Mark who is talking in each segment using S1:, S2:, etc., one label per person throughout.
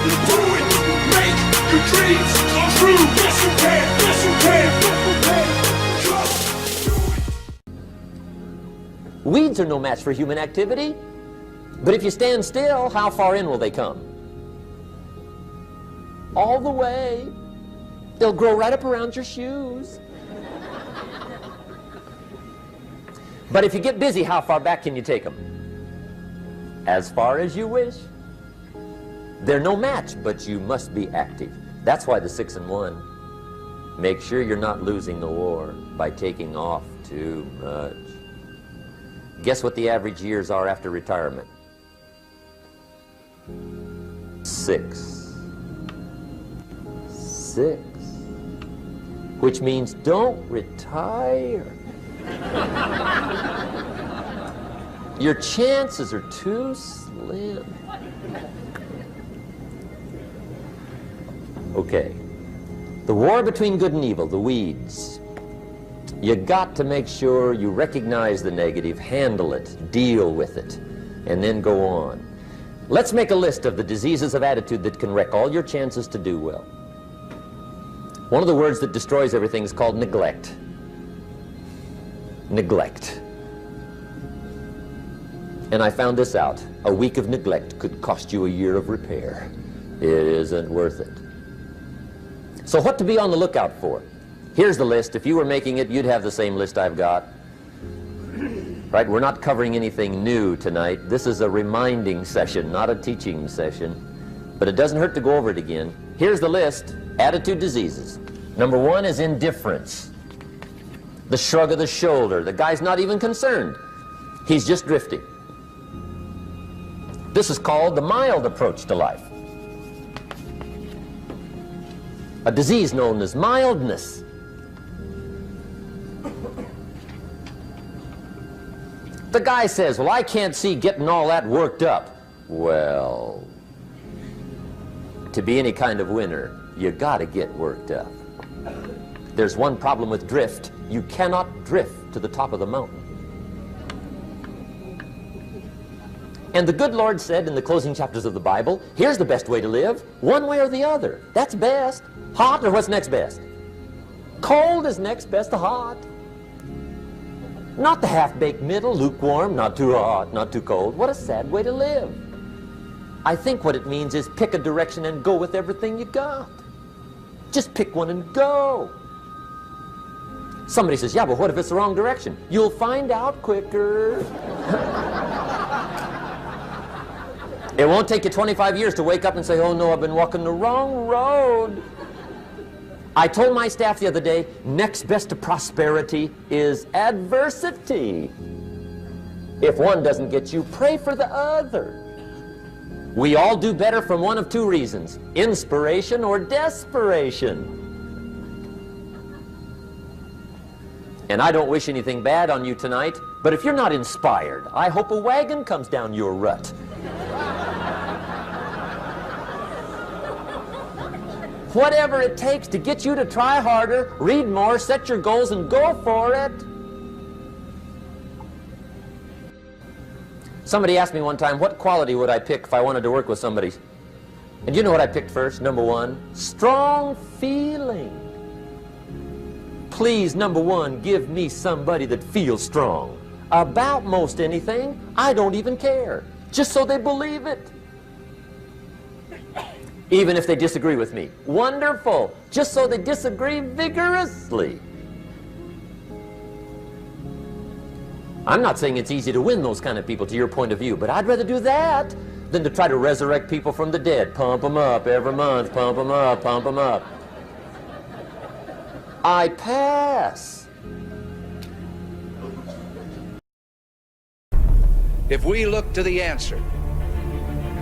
S1: You do it. Make your dreams come true. Yes, you can. Yes, you can. Just do it.
S2: Weeds are no match for human activity. But if you stand still, how far in will they come? All the way. They'll grow right up around your shoes. But if you get busy, how far back can you take them? As far as you wish. They're no match, but you must be active. That's why the 6 and 1. Make sure you're not losing the war by taking off too much. Guess what the average years are after retirement? 6. 6. Which means don't retire. Your chances are too slim. Okay. The war between good and evil, the weeds. You got to make sure you recognize the negative, handle it, deal with it, and then go on. Let's make a list of the diseases of attitude that can wreck all your chances to do well. One of the words that destroys everything is called neglect. Neglect. And I found this out. A week of neglect could cost you a year of repair. It isn't worth it. So what to be on the lookout for? Here's the list. If you were making it, you'd have the same list I've got. Right? We're not covering anything new tonight. This is a reminding session, not a teaching session. But it doesn't hurt to go over it again. Here's the list. Attitude diseases. Number 1 is indifference. The shrug of the shoulder. The guy's not even concerned. He's just drifting. This is called the mild approach to life. A disease known as mildness. The guy says, well, I can't see getting all that worked up. Well, to be any kind of winner, you gotta get worked up. There's one problem with drift. You cannot drift to the top of the mountain. And the good Lord said in the closing chapters of the Bible, here's the best way to live, one way or the other. That's best. Hot or what's next best? Cold is next best to hot. Not the half-baked middle, lukewarm, not too hot, not too cold. What a sad way to live. I think what it means is pick a direction and go with everything you got. Just pick one and go. Somebody says, yeah, but what if it's the wrong direction? You'll find out quicker. It won't take you 25 years to wake up and say, oh no, I've been walking the wrong road. I told my staff the other day, next best to prosperity is adversity. If one doesn't get you, pray for the other. We all do better from one of 2 reasons, inspiration or desperation. And I don't wish anything bad on you tonight, but if you're not inspired, I hope a wagon comes down your rut. Whatever it takes to get you to try harder, read more, set your goals, and go for it. Somebody asked me one time, what quality would I pick if I wanted to work with somebody? And you know what I picked first? Number 1, strong feeling. Please, number 1, give me somebody that feels strong. About most anything, I don't even care. Just so they believe it. Even if they disagree with me. Wonderful. Just so they disagree vigorously. I'm not saying it's easy to win those kind of people to your point of view, but I'd rather do that than to try to resurrect people from the dead. Pump them up every month, pump them up, pump them up. I pass.
S3: If we look to the answer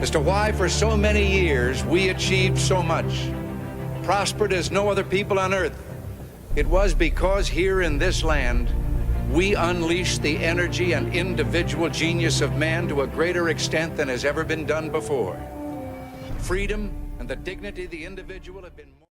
S3: as to why for so many years we achieved so much, prospered as no other people on earth, it was because here in this land we unleashed the energy and individual genius of man to a greater extent than has ever been done before. Freedom and the dignity of the individual have been more